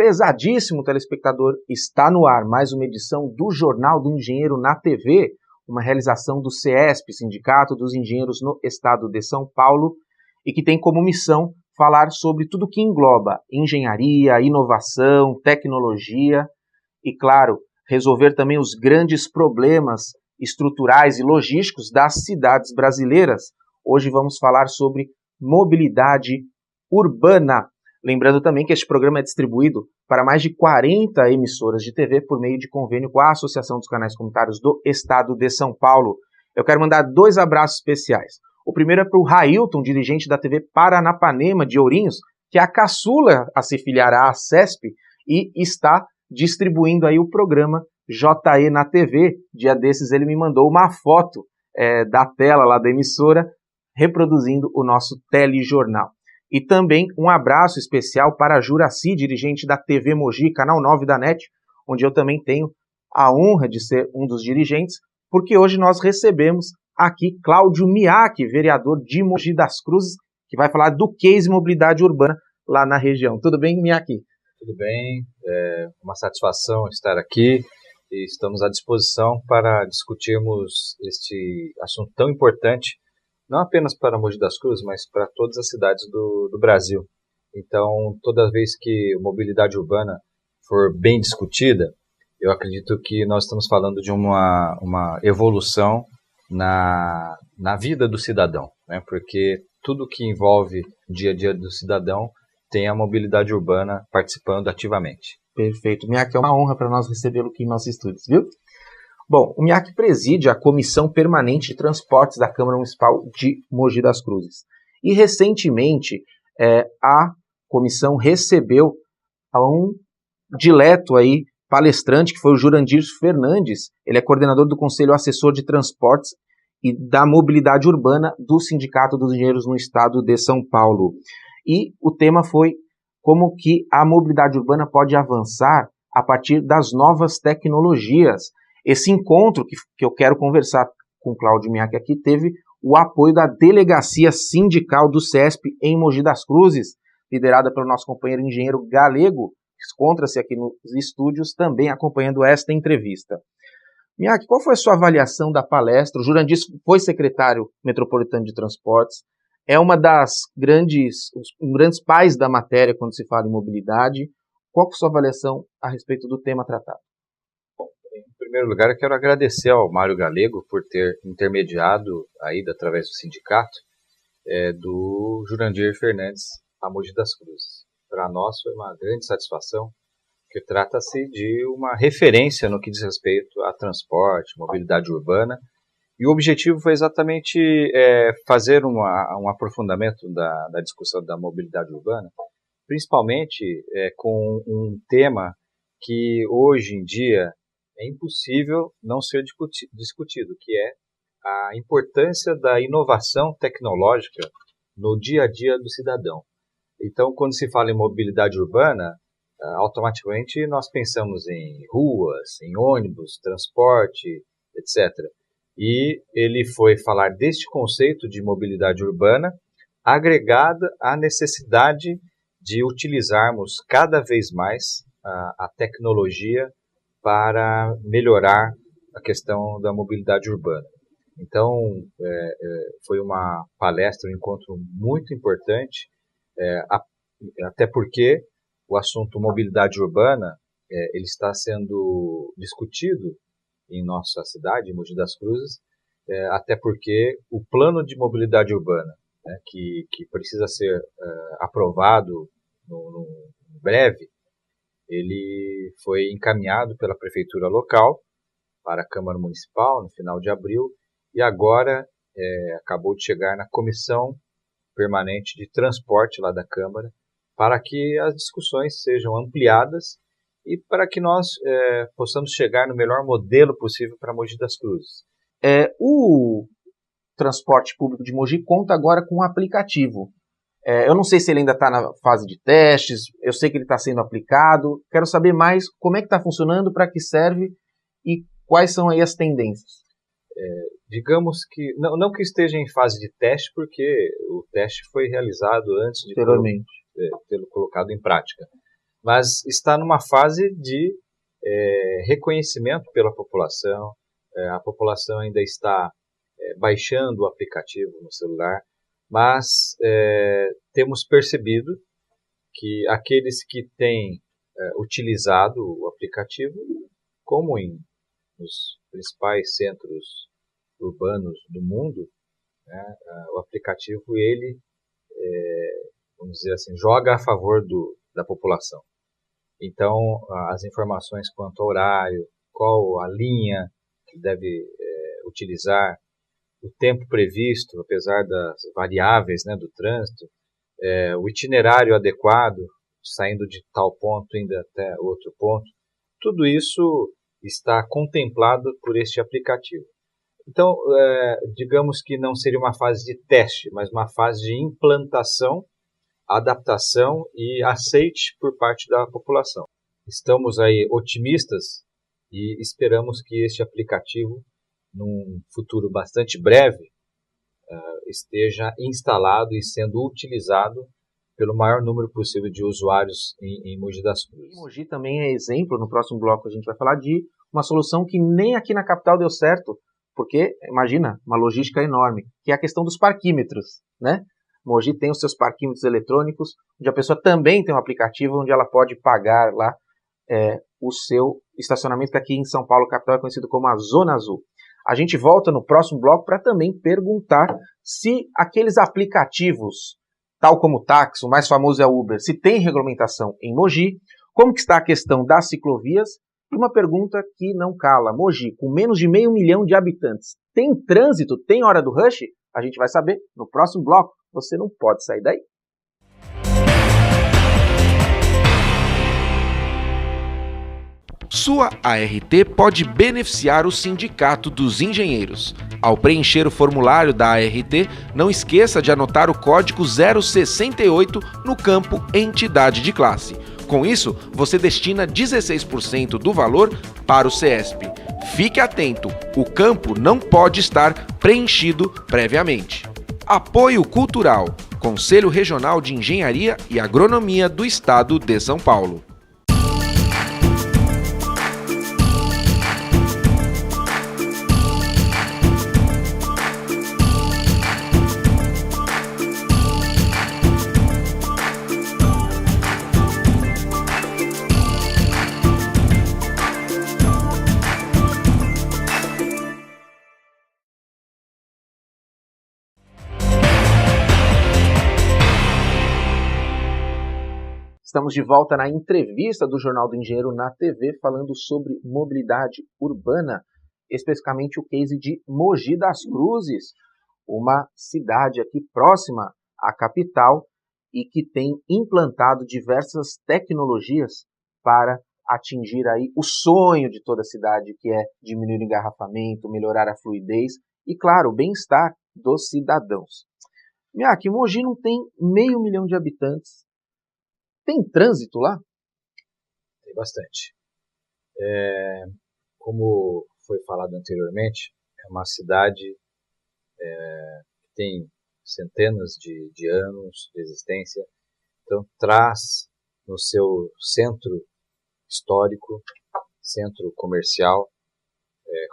Prezadíssimo telespectador, está no ar mais uma edição do Jornal do Engenheiro na TV, uma realização do CESP, Sindicato dos Engenheiros no Estado de São Paulo, e que tem como missão falar sobre tudo que engloba engenharia, inovação, tecnologia e, claro, resolver também os grandes problemas estruturais e logísticos das cidades brasileiras. Hoje vamos falar sobre mobilidade urbana. Lembrando também que este programa é distribuído para mais de 40 emissoras de TV por meio de convênio com a Associação dos Canais Comunitários do Estado de São Paulo. Eu quero mandar 2 abraços especiais. O primeiro é para o Railton, dirigente da TV Paranapanema de Ourinhos, que é a caçula a se filiar à CESP e está distribuindo aí o programa JE na TV. Dia desses ele me mandou uma foto da tela lá da emissora reproduzindo o nosso telejornal. E também um abraço especial para a Juraci, dirigente da TV Mogi, canal 9 da NET, onde eu também tenho a honra de ser um dos dirigentes, porque hoje nós recebemos aqui Cláudio Miak, vereador de Mogi das Cruzes, que vai falar do case mobilidade urbana lá na região. Tudo bem, Miak? Tudo bem, é uma satisfação estar aqui e estamos à disposição para discutirmos este assunto tão importante, não apenas para Mogi das Cruzes, mas para todas as cidades do Brasil. Então, toda vez que mobilidade urbana for bem discutida, eu acredito que nós estamos falando de uma evolução na vida do cidadão, né? Porque tudo que envolve o dia a dia do cidadão tem a mobilidade urbana participando ativamente. Perfeito. Miak, é uma honra para nós recebê-lo aqui em nossos estúdios, viu? Bom, o Miak preside a Comissão Permanente de Transportes da Câmara Municipal de Mogi das Cruzes. E, recentemente, a comissão recebeu um dileto aí, palestrante, que foi o Jurandir Fernandes. Ele é coordenador do Conselho Assessor de Transportes e da Mobilidade Urbana do Sindicato dos Engenheiros no Estado de São Paulo. E o tema foi como que a mobilidade urbana pode avançar a partir das novas tecnologias. Esse encontro que eu quero conversar com o Cláudio Miak aqui teve o apoio da Delegacia Sindical do CESP em Mogi das Cruzes, liderada pelo nosso companheiro engenheiro Galego, que encontra-se aqui nos estúdios também acompanhando esta entrevista. Miak, qual foi a sua avaliação da palestra? O Jurandir foi secretário metropolitano de transportes, é uma das grandes pais da matéria quando se fala em mobilidade. Qual foi a sua avaliação a respeito do tema tratado? Em primeiro lugar, eu quero agradecer ao Mário Galego por ter intermediado, através do sindicato, do Jurandir Fernandes a Mogi das Cruzes. Para nós foi uma grande satisfação, porque trata-se de uma referência no que diz respeito a transporte, mobilidade urbana, e o objetivo foi exatamente fazer um aprofundamento da discussão da mobilidade urbana, principalmente com um tema que hoje em dia é impossível não ser discutido, que é a importância da inovação tecnológica no dia a dia do cidadão. Então, quando se fala em mobilidade urbana, automaticamente nós pensamos em ruas, em ônibus, transporte, etc. E ele foi falar deste conceito de mobilidade urbana agregada à necessidade de utilizarmos cada vez mais a tecnologia para melhorar a questão da mobilidade urbana. Então, foi uma palestra, um encontro muito importante, até porque o assunto mobilidade urbana ele está sendo discutido em nossa cidade, em Mogi das Cruzes, até porque o plano de mobilidade urbana, né, que precisa ser aprovado no breve, ele foi encaminhado pela prefeitura local para a Câmara Municipal no final de abril e agora acabou de chegar na Comissão Permanente de Transporte lá da Câmara para que as discussões sejam ampliadas e para que nós possamos chegar no melhor modelo possível para Mogi das Cruzes. O transporte público de Mogi conta agora com um aplicativo. Eu não sei se ele ainda está na fase de testes, eu sei que ele está sendo aplicado. Quero saber mais como é que está funcionando, para que serve e quais são aí as tendências. Digamos que, não que esteja em fase de teste, porque o teste foi realizado antes de tê-lo colocado em prática. mas está numa fase de reconhecimento pela população. A população ainda está baixando o aplicativo no celular, mas temos percebido que aqueles que têm utilizado o aplicativo, como nos principais centros urbanos do mundo, né, o aplicativo, ele, vamos dizer assim, joga a favor da população. Então, as informações quanto ao horário, qual a linha que deve utilizar, o tempo previsto, apesar das variáveis, né, do trânsito, o itinerário adequado, saindo de tal ponto indo até outro ponto, tudo isso está contemplado por este aplicativo. Então, digamos que não seria uma fase de teste, mas uma fase de implantação, adaptação e aceite por parte da população. Estamos aí otimistas e esperamos que este aplicativo, num futuro bastante breve, esteja instalado e sendo utilizado pelo maior número possível de usuários em Mogi das Cruzes. Mogi também é exemplo, no próximo bloco a gente vai falar de uma solução que nem aqui na capital deu certo, porque, imagina, uma logística enorme, que é a questão dos parquímetros, né? Mogi tem os seus parquímetros eletrônicos, onde a pessoa também tem um aplicativo onde ela pode pagar lá o seu estacionamento, que aqui em São Paulo, capital, é conhecido como a Zona Azul. A gente volta no próximo bloco para também perguntar se aqueles aplicativos, tal como o táxi, o mais famoso é o Uber, se tem regulamentação em Mogi, como que está a questão das ciclovias, e uma pergunta que não cala. Mogi, com menos de 500 mil de habitantes, tem trânsito, tem hora do rush? A gente vai saber no próximo bloco. Você não pode sair daí. Sua ART pode beneficiar o Sindicato dos Engenheiros. Ao preencher o formulário da ART, não esqueça de anotar o código 068 no campo Entidade de Classe. Com isso, você destina 16% do valor para o CESP. Fique atento, o campo não pode estar preenchido previamente. Apoio Cultural, Conselho Regional de Engenharia e Agronomia do Estado de São Paulo. Estamos de volta na entrevista do Jornal do Engenheiro na TV, falando sobre mobilidade urbana, especificamente o case de Mogi das Cruzes, uma cidade aqui próxima à capital e que tem implantado diversas tecnologias para atingir aí o sonho de toda a cidade, que é diminuir o engarrafamento, melhorar a fluidez e, claro, o bem-estar dos cidadãos. Aqui Mogi não tem 500 mil de habitantes. Tem trânsito lá? Tem bastante. Como foi falado anteriormente, é uma cidade que tem centenas de anos de existência, então traz no seu centro histórico, centro comercial,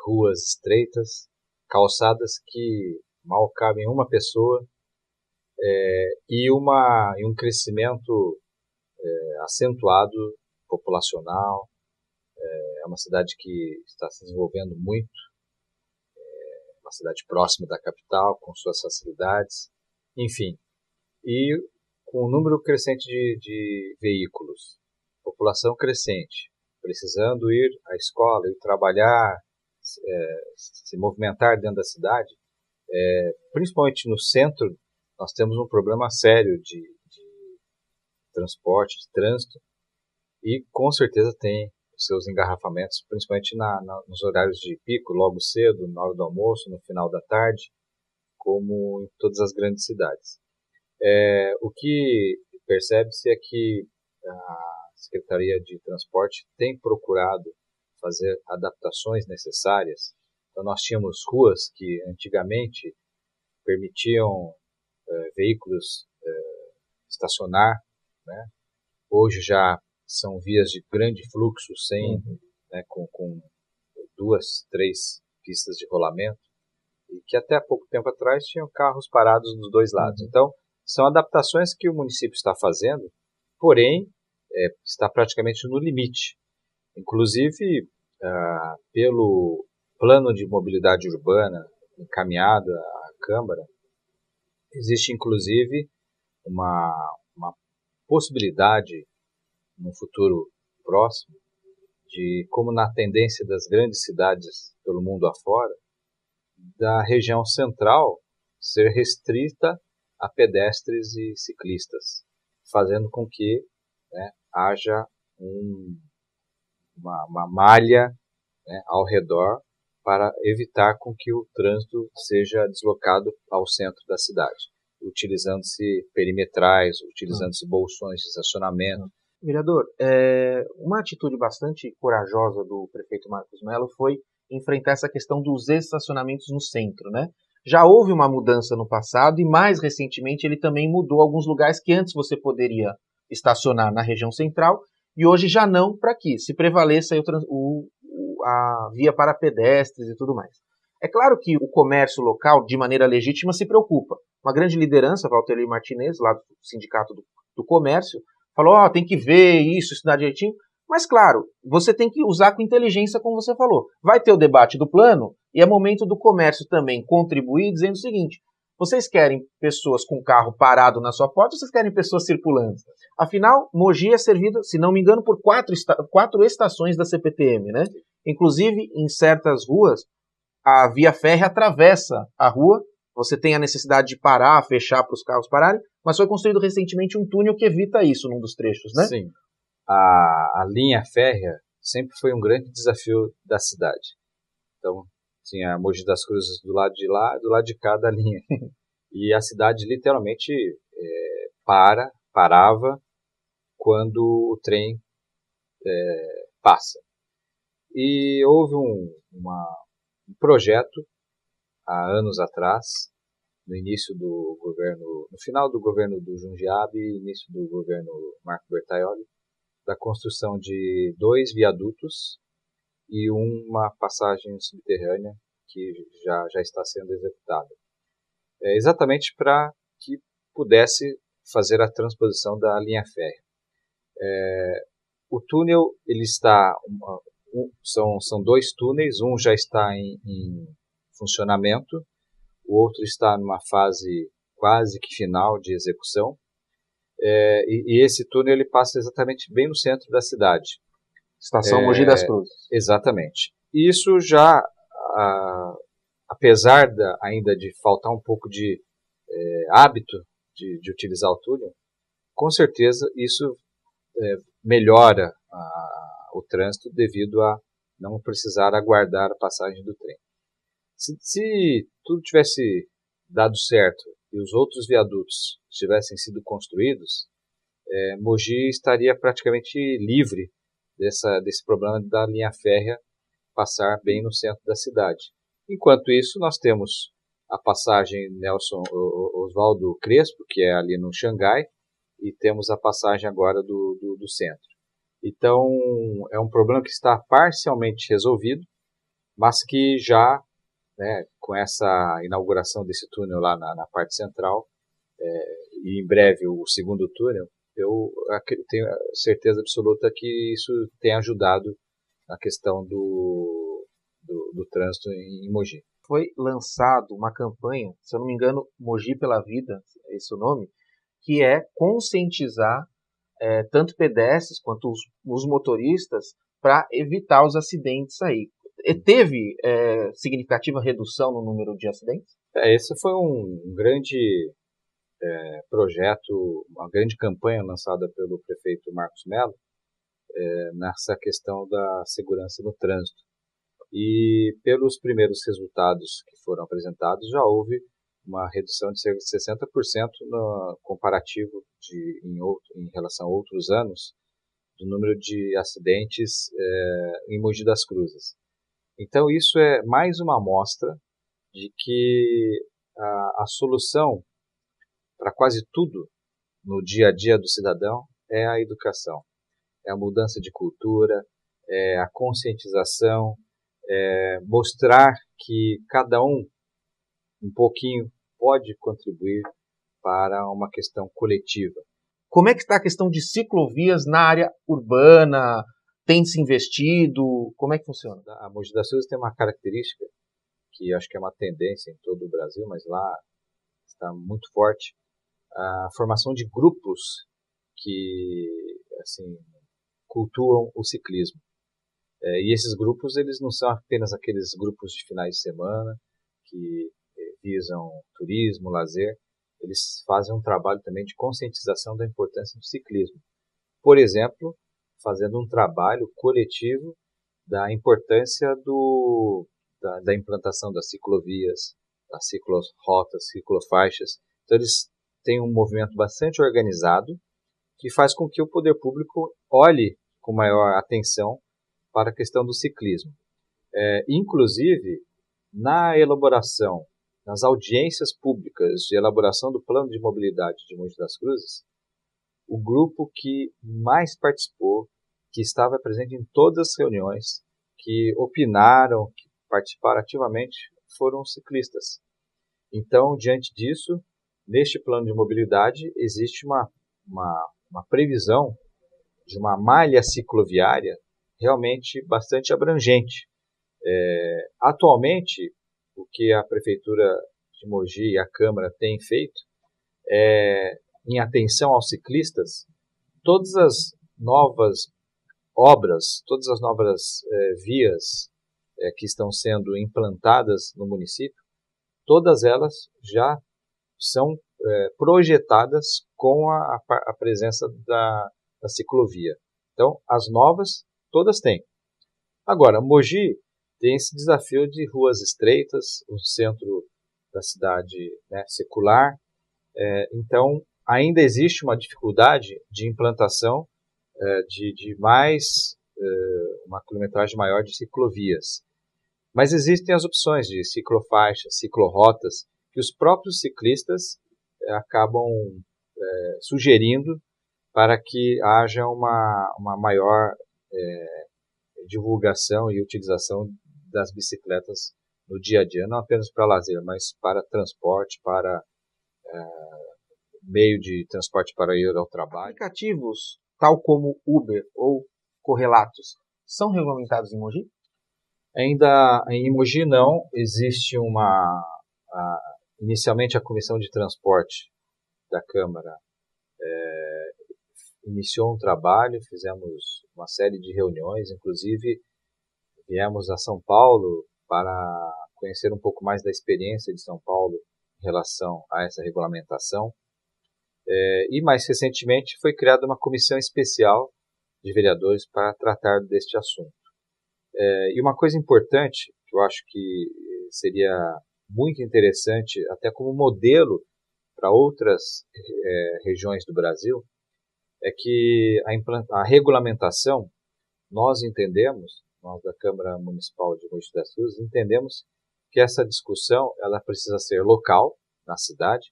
ruas estreitas, calçadas que mal cabem uma pessoa e um crescimento acentuado, populacional. É uma cidade que está se desenvolvendo muito, uma cidade próxima da capital, com suas facilidades, enfim. E com um número crescente de veículos, população crescente, precisando ir à escola, ir trabalhar, se movimentar dentro da cidade, principalmente no centro, nós temos um problema sério de transporte, de trânsito, e com certeza tem os seus engarrafamentos, principalmente nos horários de pico, logo cedo, na hora do almoço, no final da tarde, como em todas as grandes cidades. O que percebe-se é que a Secretaria de Transporte tem procurado fazer adaptações necessárias. Então nós tínhamos ruas que antigamente permitiam veículos estacionar, né? Hoje já são vias de grande fluxo, né, com 2, 3 pistas de rolamento, e que até pouco tempo atrás tinham carros parados dos dois lados. Então, são adaptações que o município está fazendo, porém, está praticamente no limite. Inclusive, pelo plano de mobilidade urbana encaminhado à Câmara, existe inclusive uma possibilidade, no futuro próximo, de, como na tendência das grandes cidades pelo mundo afora, da região central ser restrita a pedestres e ciclistas, fazendo com que, né, haja uma malha, né, ao redor para evitar com que o trânsito seja deslocado ao centro da cidade, utilizando-se perimetrais, utilizando-se bolsões de estacionamento. Vereador, uma atitude bastante corajosa do prefeito Marcos Mello foi enfrentar essa questão dos estacionamentos no centro, né? Já houve uma mudança no passado e mais recentemente ele também mudou alguns lugares que antes você poderia estacionar na região central e hoje já não, para que se prevaleça a via para pedestres e tudo mais. É claro que o comércio local, de maneira legítima, se preocupa. Uma grande liderança, Valtelir Martinez, lá do Sindicato do Comércio, falou, tem que ver isso dá direitinho. Mas, claro, você tem que usar com inteligência, como você falou. Vai ter o debate do plano e é momento do comércio também contribuir, dizendo o seguinte, vocês querem pessoas com carro parado na sua porta ou vocês querem pessoas circulando? Afinal, Mogi é servido, se não me engano, por 4 estações da CPTM, né? Inclusive, em certas ruas, a via férrea atravessa a rua, você tem a necessidade de parar, fechar para os carros pararem, mas foi construído recentemente um túnel que evita isso num dos trechos, né? Sim. A linha férrea sempre foi um grande desafio da cidade. Então, tinha Mogi das Cruzes do lado de lá, do lado de cá da linha. E a cidade literalmente parava quando o trem passa. E houve um projeto há anos atrás, no final do governo do Jundiaí e início do governo Marco Bertaioli, da construção de 2 viadutos e uma passagem subterrânea que já está sendo executada. Exatamente para que pudesse fazer a transposição da linha férrea. O túnel, ele está, são 2 túneis, um já está em funcionamento, o outro está numa fase quase que final de execução. E esse túnel ele passa exatamente bem no centro da cidade. Estação Mogi das Cruzes. Exatamente. Isso já, apesar ainda de faltar um pouco de hábito de utilizar o túnel, com certeza isso melhora o trânsito devido a não precisar aguardar a passagem do trem. Se tudo tivesse dado certo e os outros viadutos tivessem sido construídos, Mogi estaria praticamente livre desse problema da linha férrea passar bem no centro da cidade. Enquanto isso, nós temos a passagem Nelson Oswaldo Crespo, que é ali no Xangai, e temos a passagem agora do centro. Então, é um problema que está parcialmente resolvido, mas que já, né, com essa inauguração desse túnel lá na parte central, e em breve o segundo túnel, eu tenho certeza absoluta que isso tem ajudado na questão do trânsito em Mogi. Foi lançado uma campanha, se eu não me engano, Mogi pela Vida, esse é o nome, que é conscientizar tanto pedestres quanto os motoristas para evitar os acidentes aí. Teve significativa redução no número de acidentes? Esse foi um grande projeto, uma grande campanha lançada pelo prefeito Marcos Mello nessa questão da segurança no trânsito. E pelos primeiros resultados que foram apresentados, já houve uma redução de cerca de 60% no comparativo em relação a outros anos do número de acidentes em Mogi das Cruzes. Então isso é mais uma amostra de que a solução para quase tudo no dia a dia do cidadão é a educação. é a mudança de cultura, é a conscientização, é mostrar que cada um pouquinho pode contribuir para uma questão coletiva. Como é que está a questão de ciclovias na área urbana? Tem se investido? Como é que funciona? A Mogi das Cruzes tem uma característica que acho que é uma tendência em todo o Brasil, mas lá está muito forte, a formação de grupos que assim, cultuam o ciclismo. E esses grupos, eles não são apenas aqueles grupos de finais de semana que visam turismo, lazer, eles fazem um trabalho também de conscientização da importância do ciclismo. Por exemplo, fazendo um trabalho coletivo da importância da implantação das ciclovias, das ciclorotas, ciclofaixas. Então, eles têm um movimento bastante organizado que faz com que o poder público olhe com maior atenção para a questão do ciclismo. Inclusive, na elaboração, nas audiências públicas de elaboração do plano de mobilidade de Mogi das Cruzes, o grupo que mais participou, que estava presente em todas as reuniões, que opinaram, que participaram ativamente, foram os ciclistas. Então, diante disso, neste plano de mobilidade, existe uma previsão de uma malha cicloviária realmente bastante abrangente. Atualmente, o que a Prefeitura de Mogi e a Câmara têm feito em atenção aos ciclistas, todas as novas obras, todas as novas vias que estão sendo implantadas no município, todas elas já são projetadas com a presença da ciclovia. Então, as novas, todas têm. Agora, Mogi tem esse desafio de ruas estreitas, o centro da cidade, né, secular. Então, ainda existe uma dificuldade de implantação de uma quilometragem maior de ciclovias. Mas existem as opções de ciclofaixas, ciclorotas, que os próprios ciclistas acabam sugerindo para que haja uma maior divulgação e utilização das bicicletas no dia a dia, não apenas para lazer, mas para transporte, para meio de transporte para ir ao trabalho. Aplicativos, tal como Uber ou correlatos, são regulamentados em Mogi? Ainda em Mogi não, existe inicialmente a Comissão de Transporte da Câmara iniciou um trabalho, fizemos uma série de reuniões, inclusive viemos a São Paulo para conhecer um pouco mais da experiência de São Paulo em relação a essa regulamentação. E mais recentemente foi criada uma comissão especial de vereadores para tratar deste assunto. E uma coisa importante, que eu acho que seria muito interessante, até como modelo para outras regiões do Brasil, é que a regulamentação, nós da Câmara Municipal de Mogi das Cruzes, entendemos que essa discussão ela precisa ser local, na cidade,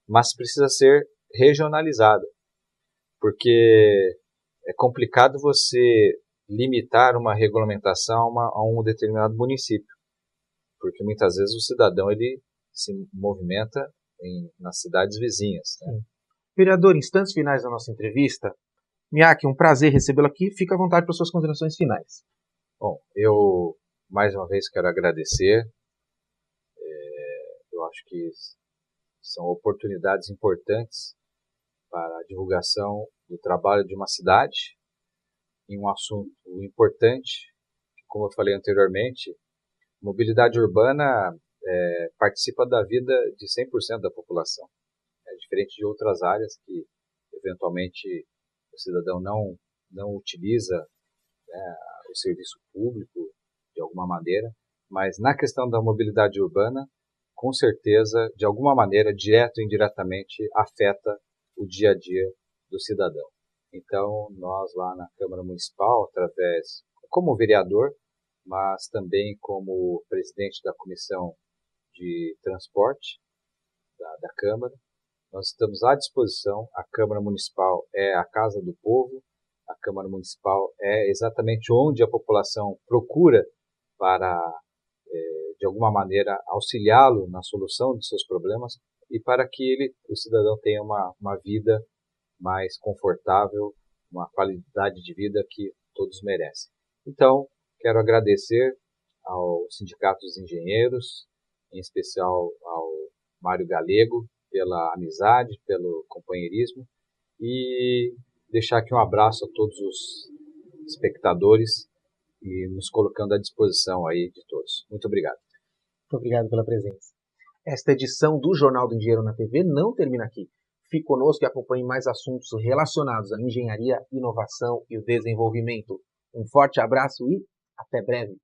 mas precisa ser regionalizada, porque é complicado você limitar uma regulamentação a um determinado município, porque muitas vezes o cidadão ele se movimenta nas cidades vizinhas. Né? Vereador, instantes finais da nossa entrevista, Miaki, um prazer recebê-lo aqui, fica à vontade para suas considerações finais. Bom, eu mais uma vez quero agradecer, eu acho que são oportunidades importantes para a divulgação do trabalho de uma cidade em um assunto importante, como eu falei anteriormente, mobilidade urbana participa da vida de 100% da população. É diferente de outras áreas que, eventualmente, o cidadão não utiliza, né, o serviço público de alguma maneira, mas na questão da mobilidade urbana, com certeza, de alguma maneira, direto ou indiretamente, afeta o dia a dia do cidadão. Então, nós lá na Câmara Municipal, como vereador, mas também como presidente da Comissão de Transporte da Câmara, nós estamos à disposição. A Câmara Municipal é a casa do povo, a Câmara Municipal é exatamente onde a população procura para, de alguma maneira, auxiliá-lo na solução de seus problemas e para que o cidadão tenha uma vida mais confortável, uma qualidade de vida que todos merecem. Então, quero agradecer ao Sindicato dos Engenheiros, em especial ao Mário Galego, pela amizade, pelo companheirismo, e deixar aqui um abraço a todos os espectadores e nos colocando à disposição aí de todos. Muito obrigado. Muito obrigado pela presença. Esta edição do Jornal do Engenheiro na TV não termina aqui. Fique conosco e acompanhe mais assuntos relacionados à engenharia, inovação e o desenvolvimento. Um forte abraço e até breve.